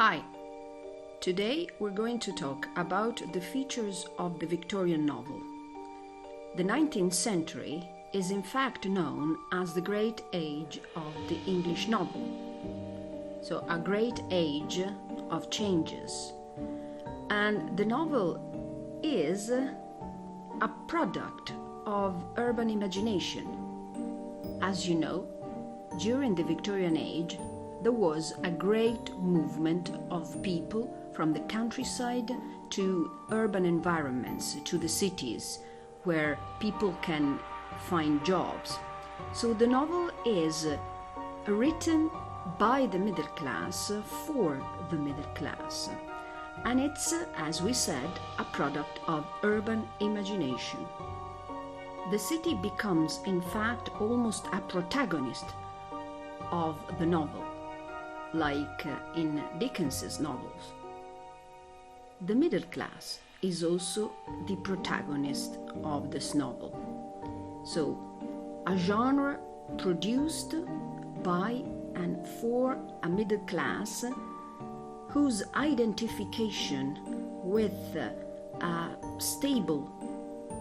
Hi! Today we're going to talk about the features of the Victorian novel. The 19th century is in fact known as the Great Age of the English novel. So a great age of changes. And the novel is a product of urban imagination. As you know, during the Victorian Age, there was a great movement of people from the countryside to urban environments, to the cities, where people can find jobs. So the novel is written by the middle class for the middle class. And it's, as we said, a product of urban imagination. The city becomes, in fact, almost a protagonist of the novel, like in Dickens's novels. The middle class is also the protagonist of this novel. So, a genre produced by and for a middle class whose identification with stable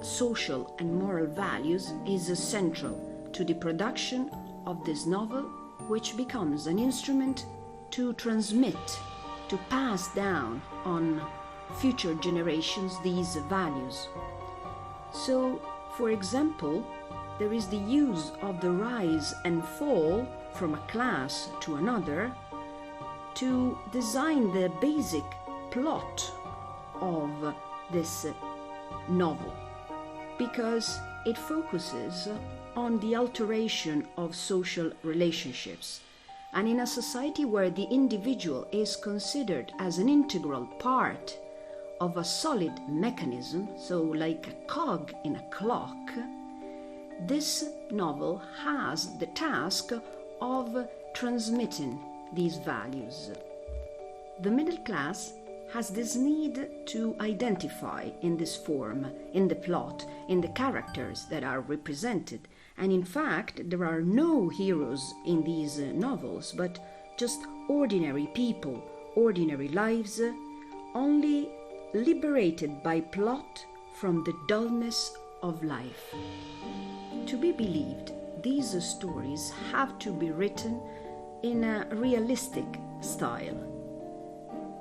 social and moral values is central to the production of this novel, which becomes an instrument to transmit, to pass down on future generations these values. So, for example, there is the use of the rise and fall from a class to another to design the basic plot of this novel, because it focuses on the alteration of social relationships. And in a society where the individual is considered as an integral part of a solid mechanism, so like a cog in a clock, this novel has the task of transmitting these values. The middle class has this need to identify in this form, in the plot, in the characters that are represented. And in fact, there are no heroes in these novels, but just ordinary people, ordinary lives, only liberated by plot from the dullness of life. To be believed, these stories have to be written in a realistic style.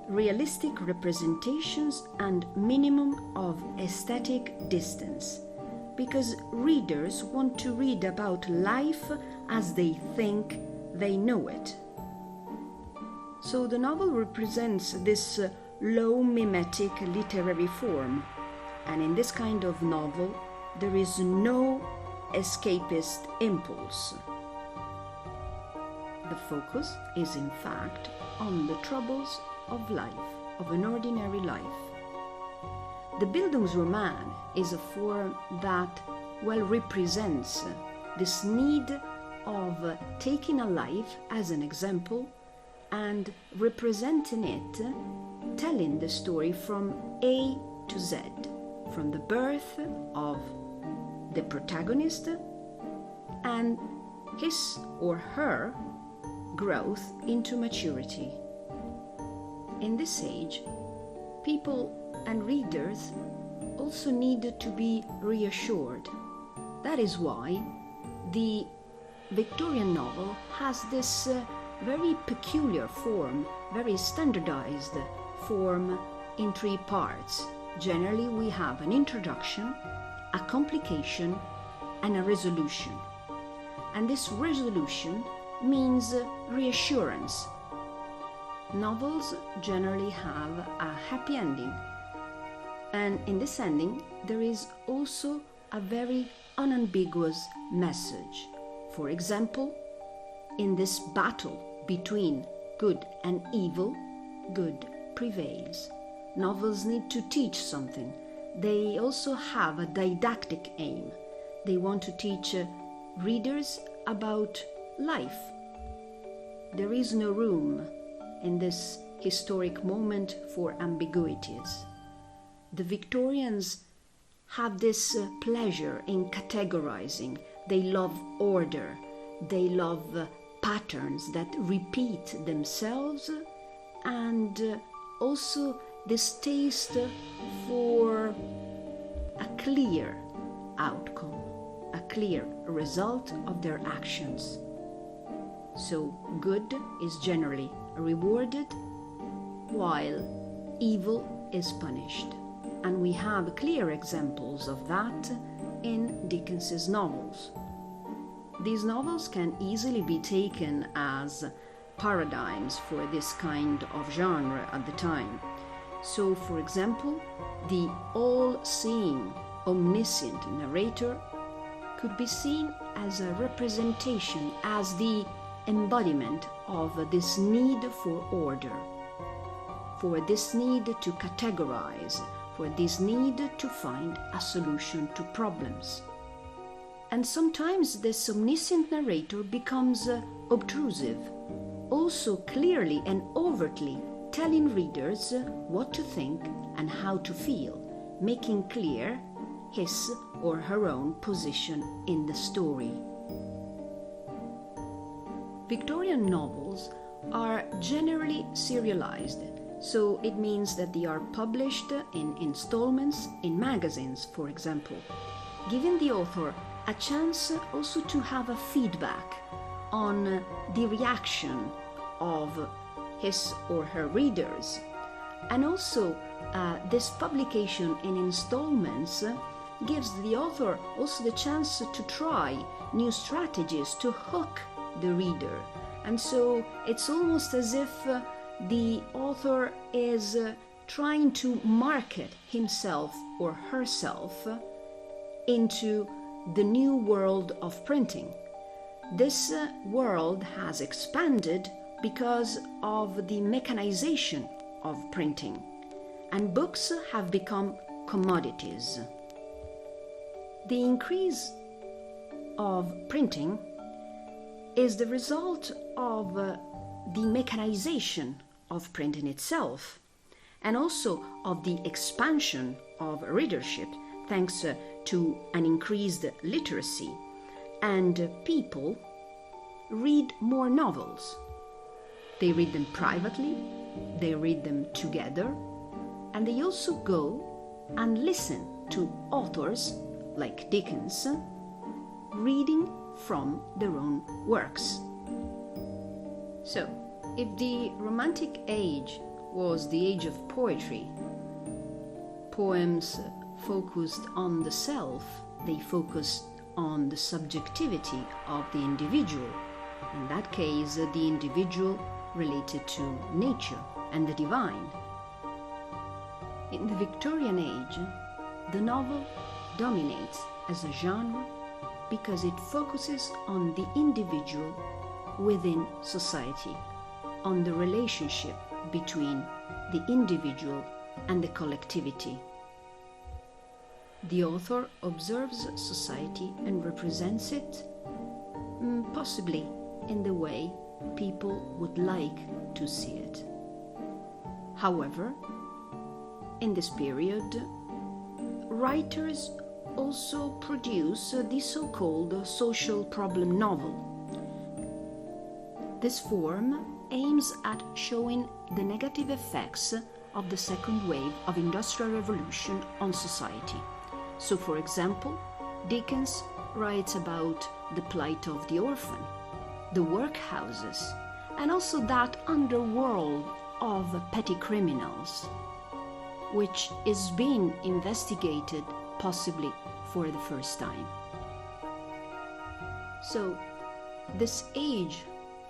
Realistic representations and minimum of aesthetic distance, because readers want to read about life as they think they know it. So the novel represents this low mimetic literary form, and in this kind of novel there is no escapist impulse. The focus is in fact on the troubles of life, of an ordinary life. The Bildungsroman is a form that well represents this need of taking a life as an example and representing it, telling the story from A to Z, from the birth of the protagonist and his or her growth into maturity. In this age, people and readers also need to be reassured. That is why the Victorian novel has this very peculiar form, very standardized form in three parts. Generally, we have an introduction, a complication, and a resolution. And this resolution means reassurance. Novels generally have a happy ending, and in this ending there is also a very unambiguous message. For example, in this battle between good and evil, good prevails. Novels need to teach something. They also have a didactic aim. They want to teach readers about life. There is no room in this historic moment for ambiguities. The Victorians have this pleasure in categorizing. They love order. They love patterns that repeat themselves and also this taste for a clear outcome, a clear result of their actions. So good is generally rewarded, while evil is punished. And we have clear examples of that in Dickens's novels. These novels can easily be taken as paradigms for this kind of genre at the time. So, for example, the all-seeing, omniscient narrator could be seen as a representation, as the embodiment of this need for order, for this need to categorize, for this need to find a solution to problems. And sometimes this omniscient narrator becomes obtrusive, also clearly and overtly telling readers what to think and how to feel, making clear his or her own position in the story. Victorian novels are generally serialized, so it means that they are published in installments in magazines, for example, giving the author a chance also to have a feedback on the reaction of his or her readers. And also this publication in installments gives the author also the chance to try new strategies to hook the reader. And so it's almost as if the author is trying to market himself or herself into the new world of printing. This world has expanded because of the mechanization of printing, and books have become commodities. The increase of printing is the result of the mechanization of printing itself, and also of the expansion of readership thanks to an increased literacy, and people read more novels. They read them privately, they read them together, and they also go and listen to authors like Dickens reading from their own works. So, if the Romantic Age was the age of poetry, poems focused on the self, they focused on the subjectivity of the individual. In that case, the individual related to nature and the divine. In the Victorian Age, the novel dominates as a genre because it focuses on the individual within society, on the relationship between the individual and the collectivity. The author observes society and represents it, possibly in the way people would like to see it. However, in this period, writers also produce the so-called social problem novel. This form aims at showing the negative effects of the second wave of industrial revolution on society. So, for example, Dickens writes about the plight of the orphan, the workhouses, and also that underworld of petty criminals, which is being investigated possibly for the first time. So, this age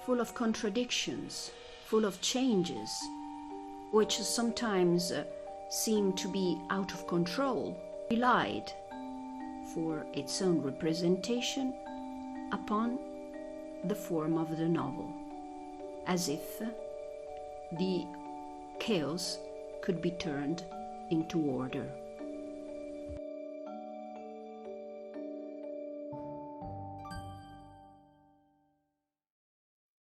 full of contradictions, full of changes, which sometimes seem to be out of control, relied for its own representation upon the form of the novel, as if the chaos could be turned into order.